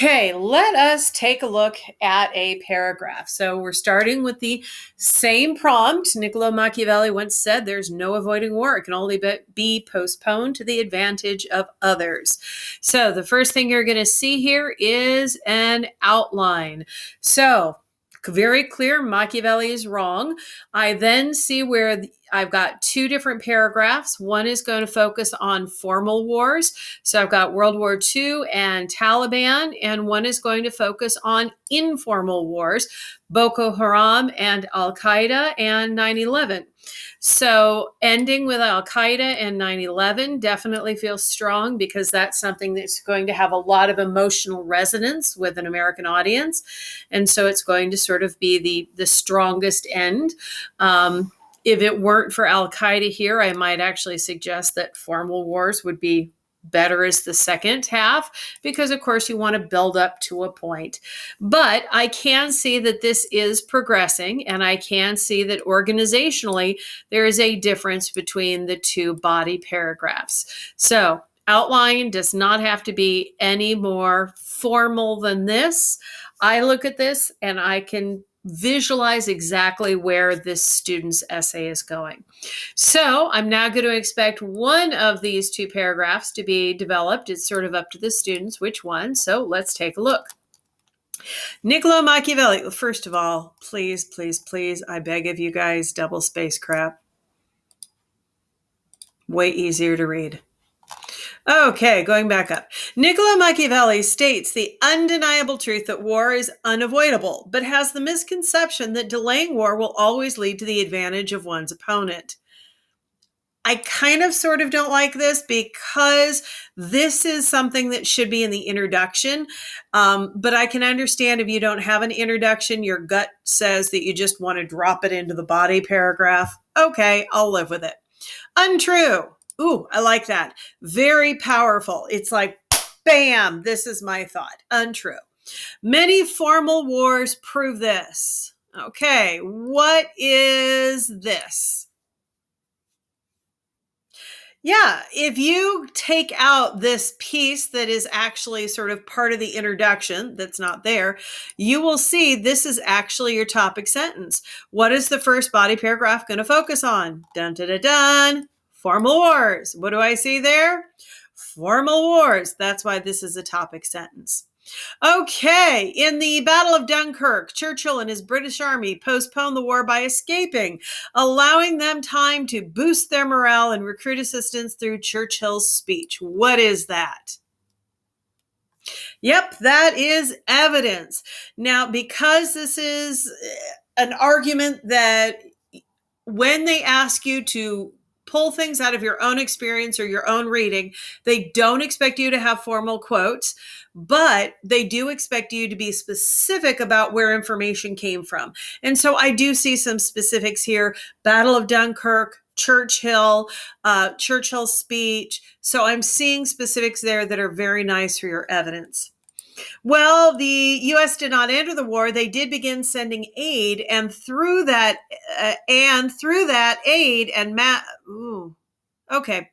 Okay, let us take a look at a paragraph. So we're starting with the same prompt. Niccolo Machiavelli once said, "There's no avoiding war. It can only be postponed to the advantage of others." So the first thing you're going to see here is an outline. So very clear, Machiavelli is wrong. I then see where I've got two different paragraphs. One is going to focus on formal wars. So I've got World War II and Taliban, and one is going to focus on informal wars, Boko Haram and Al Qaeda and 9/11. So ending with Al Qaeda and 9/11 definitely feels strong because that's something that's going to have a lot of emotional resonance with an American audience. And so it's going to sort of be the strongest end. If it weren't for Al Qaeda here, I might actually suggest that formal wars would be better as the second half, because of course you want to build up to a point. But I can see that this is progressing, and I can see that organizationally there is a difference between the two body paragraphs. So outline does not have to be any more formal than this. I look at this and I can visualize exactly where this student's essay is going. So I'm now going to expect one of these two paragraphs to be developed. It's sort of up to the students which one. So let's take a look. Niccolo Machiavelli. First of all, please, please, please, I beg of you guys, double space crap. Way easier to read. Okay, going back up. Niccolo Machiavelli states the undeniable truth that war is unavoidable, but has the misconception that delaying war will always lead to the advantage of one's opponent. I kind of sort of don't like this because this is something that should be in the introduction. But I can understand if you don't have an introduction, your gut says that you just want to drop it into the body paragraph. Okay, I'll live with it. Untrue. Ooh, I like that. Very powerful. It's like, bam, this is my thought. Untrue. Many formal wars prove this. Okay, what is this? Yeah, if you take out this piece that is actually sort of part of the introduction that's not there, you will see this is actually your topic sentence. What is the first body paragraph going to focus on? Dun, dun, dun, dun. Formal wars. What do I see there? Formal wars. That's why this is a topic sentence. Okay, in the Battle of Dunkirk, Churchill and his British army postponed the war by escaping, allowing them time to boost their morale and recruit assistance through Churchill's speech. What is that? Yep, that is evidence. Now, because this is an argument that when they ask you to pull things out of your own experience or your own reading, they don't expect you to have formal quotes, but they do expect you to be specific about where information came from. And so I do see some specifics here. Battle of Dunkirk, Churchill's speech. So I'm seeing specifics there that are very nice for your evidence. Well, the U.S. did not enter the war. They did begin sending aid, and through that aid and okay.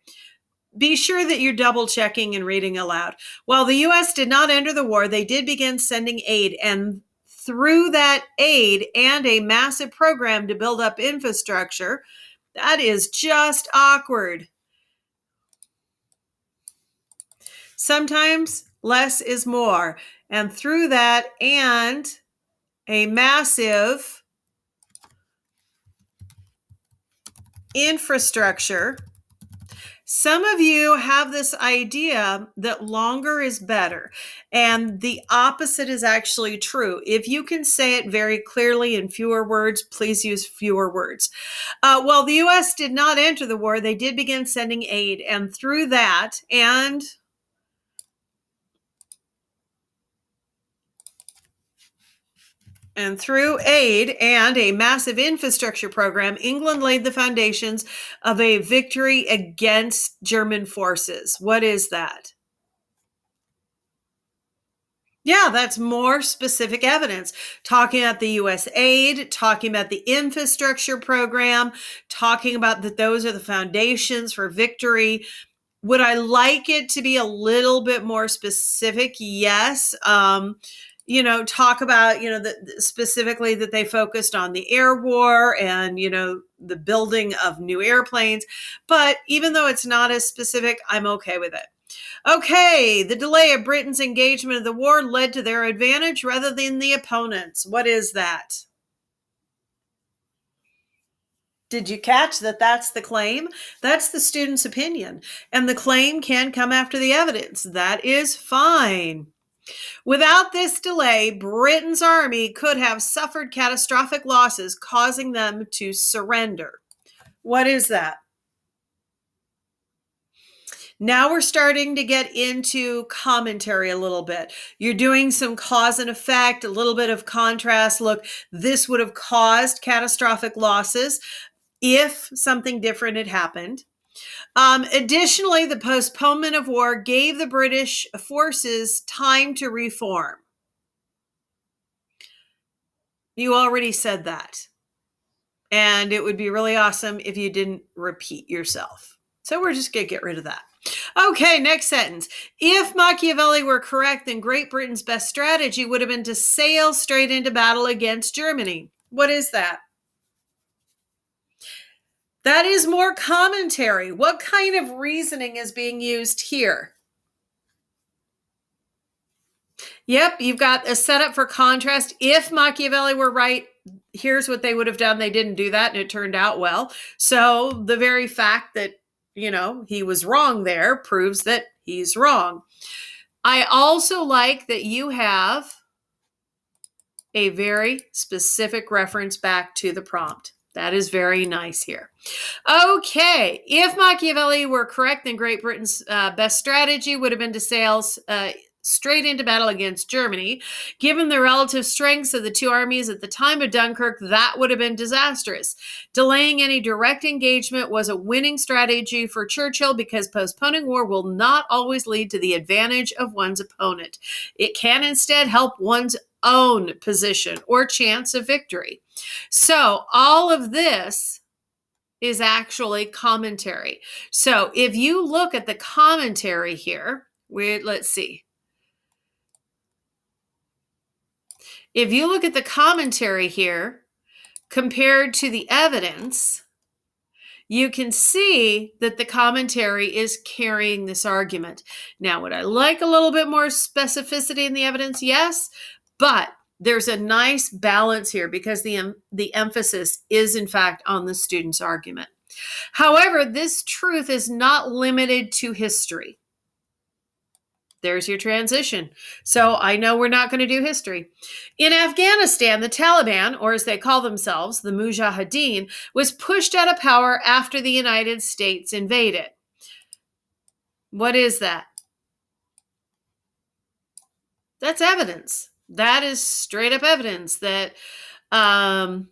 Be sure that you're double checking and reading aloud. While the U.S. did not enter the war, they did begin sending aid, and through that aid and a massive program to build up infrastructure. That is just awkward. Sometimes less is more. And through that and a massive infrastructure, some of you have this idea that longer is better, and the opposite is actually true. If you can say it very clearly in fewer words, please use fewer words. While the U.S. did not enter the war, they did begin sending aid, and through that and through aid and a massive infrastructure program, England laid the foundations of a victory against German forces. What is that? Yeah, that's more specific evidence. Talking about the U.S. aid, talking about the infrastructure program, talking about that those are the foundations for victory. Would I like it to be a little bit more specific? Yes. Talk about, specifically that they focused on the air war and, the building of new airplanes. But even though it's not as specific, I'm okay with it. Okay, the delay of Britain's engagement in the war led to their advantage rather than the opponents. What is that? Did you catch that that's the claim? That's the student's opinion. And the claim can come after the evidence. That is fine. Without this delay, Britain's army could have suffered catastrophic losses, causing them to surrender. What is that? Now we're starting to get into commentary a little bit. You're doing some cause and effect, a little bit of contrast. Look, this would have caused catastrophic losses if something different had happened. Additionally, the postponement of war gave the British forces time to reform. You already said that. And it would be really awesome if you didn't repeat yourself. So we're just going to get rid of that. Okay, next sentence. If Machiavelli were correct, then Great Britain's best strategy would have been to sail straight into battle against Germany. What is that? That is more commentary. What kind of reasoning is being used here? Yep, you've got a setup for contrast. If Machiavelli were right, here's what they would have done. They didn't do that, and it turned out well. So the very fact that, he was wrong there proves that he's wrong. I also like that you have a very specific reference back to the prompt. That is very nice here. Okay, if Machiavelli were correct, then Great Britain's best strategy would have been to sail straight into battle against Germany. Given the relative strengths of the two armies at the time of Dunkirk, that would have been disastrous. Delaying any direct engagement was a winning strategy for Churchill because postponing war will not always lead to the advantage of one's opponent. It can instead help one's own position or chance of victory. So all of this is actually commentary. So if you look at the commentary here, let's see. If you look at the commentary here compared to the evidence, you can see that the commentary is carrying this argument. Now, would I like a little bit more specificity in the evidence? Yes, but there's a nice balance here because the emphasis is, in fact, on the student's argument. However, this truth is not limited to history. There's your transition. So I know we're not going to do history. In Afghanistan, the Taliban, or as they call themselves, the Mujahideen, was pushed out of power after the United States invaded. What is that? That's evidence. That is straight up evidence that that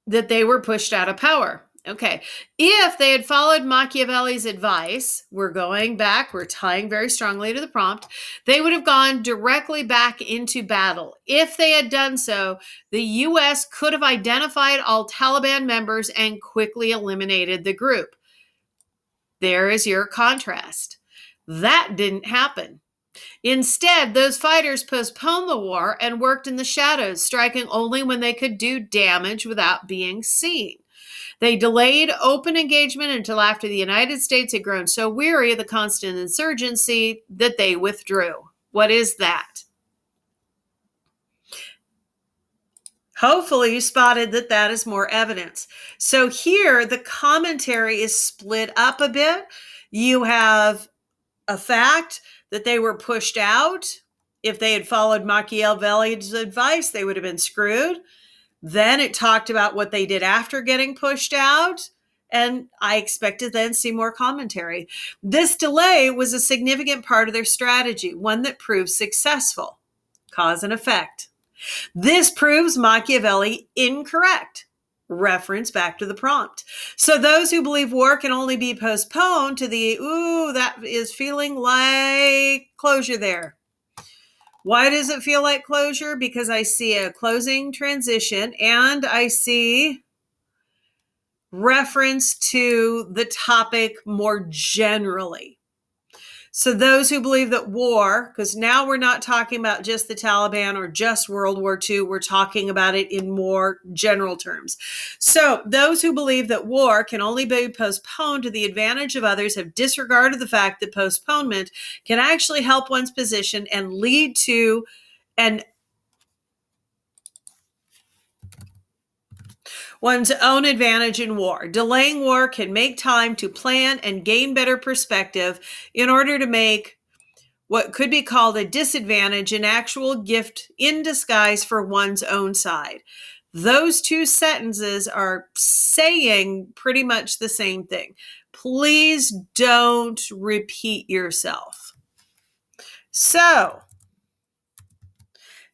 they were pushed out of power. Okay, if they had followed Machiavelli's advice, we're tying very strongly to the prompt, they would have gone directly back into battle. If they had done so, the U.S. could have identified all Taliban members and quickly eliminated the group. There is your contrast. That didn't happen. Instead, those fighters postponed the war and worked in the shadows, striking only when they could do damage without being seen. They delayed open engagement until after the United States had grown so weary of the constant insurgency that they withdrew. What is that? Hopefully you spotted that is more evidence. So here the commentary is split up a bit. You have a fact that they were pushed out. If they had followed Machiavelli's advice, they would have been screwed. Then it talked about what they did after getting pushed out, and I expect to then see more commentary. This delay was a significant part of their strategy, one that proved successful. Cause and effect. This proves Machiavelli incorrect. Reference back to the prompt. So those who believe war can only be postponed to that is feeling like closure there. Why does it feel like closure? Because I see a closing transition and I see reference to the topic more generally. So those who believe that war, because now we're not talking about just the Taliban or just World War II, we're talking about it in more general terms. So those who believe that war can only be postponed to the advantage of others have disregarded the fact that postponement can actually help one's position and lead to one's own advantage in war. Delaying war can make time to plan and gain better perspective in order to make what could be called a disadvantage an actual gift in disguise for one's own side. Those two sentences are saying pretty much the same thing. Please don't repeat yourself. So,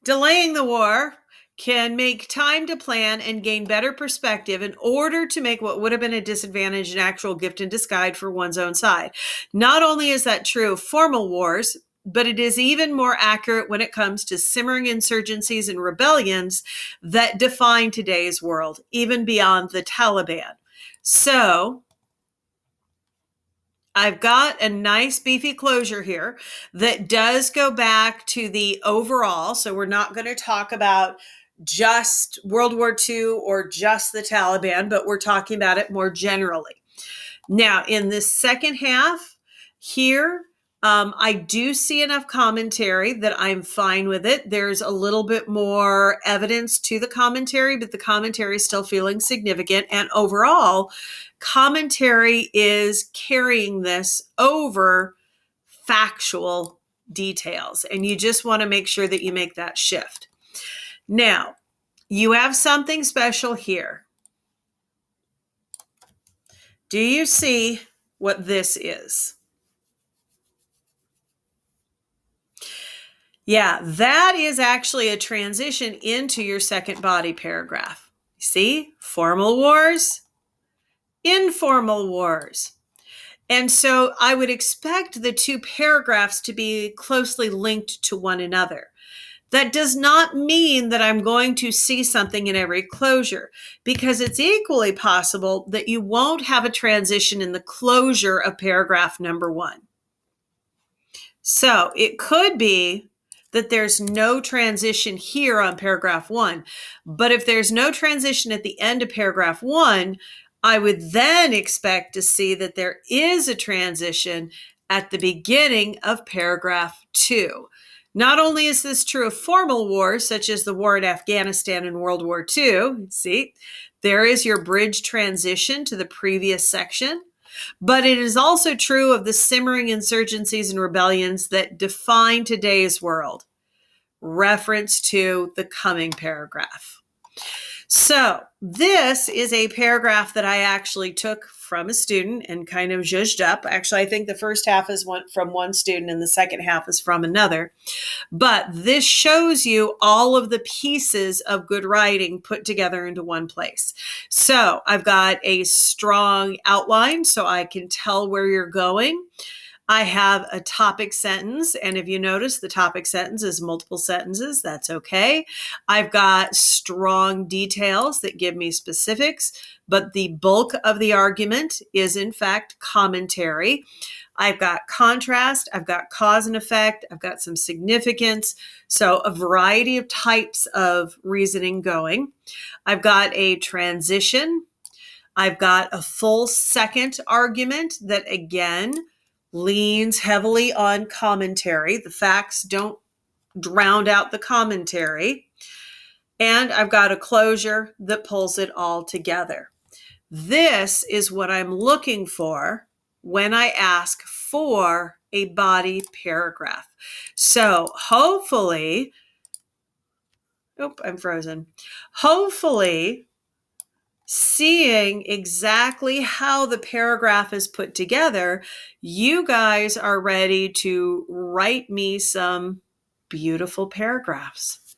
delaying the war can make time to plan and gain better perspective in order to make what would have been a disadvantage an actual gift in disguise for one's own side. Not only is that true of formal wars, but it is even more accurate when it comes to simmering insurgencies and rebellions that define today's world, even beyond the Taliban. So, I've got a nice beefy closure here that does go back to the overall. So we're not going to talk about just World War II or just the Taliban, but we're talking about it more generally. Now, in this second half here, I do see enough commentary that I'm fine with it. There's a little bit more evidence to the commentary, but the commentary is still feeling significant. And overall, commentary is carrying this over factual details. And you just want to make sure that you make that shift. Now, you have something special here. Do you see what this is? Yeah, that is actually a transition into your second body paragraph. See, formal wars, informal wars. And so I would expect the two paragraphs to be closely linked to one another. That does not mean that I'm going to see something in every closure, because it's equally possible that you won't have a transition in the closure of paragraph number 1. So it could be that there's no transition here on paragraph 1. But if there's no transition at the end of paragraph 1, I would then expect to see that there is a transition at the beginning of paragraph 2. Not only is this true of formal wars, such as the war in Afghanistan and World War II, see, there is your bridge transition to the previous section. But it is also true of the simmering insurgencies and rebellions that define today's world. Reference to the coming paragraph. So this is a paragraph that I actually took from a student and kind of zhuzhed up. Actually, I think the first half is from one student and the second half is from another. But this shows you all of the pieces of good writing put together into one place. So I've got a strong outline so I can tell where you're going. I have a topic sentence, and if you notice, the topic sentence is multiple sentences. That's okay. I've got strong details that give me specifics, but the bulk of the argument is, in fact, commentary. I've got contrast, I've got cause and effect, I've got some significance, so a variety of types of reasoning going. I've got a transition. I've got a full second argument that, again, leans heavily on commentary. The facts don't drown out the commentary. And I've got a closure that pulls it all together. This is what I'm looking for when I ask for a body paragraph. So hopefully, I'm frozen. Hopefully, seeing exactly how the paragraph is put together, you guys are ready to write me some beautiful paragraphs.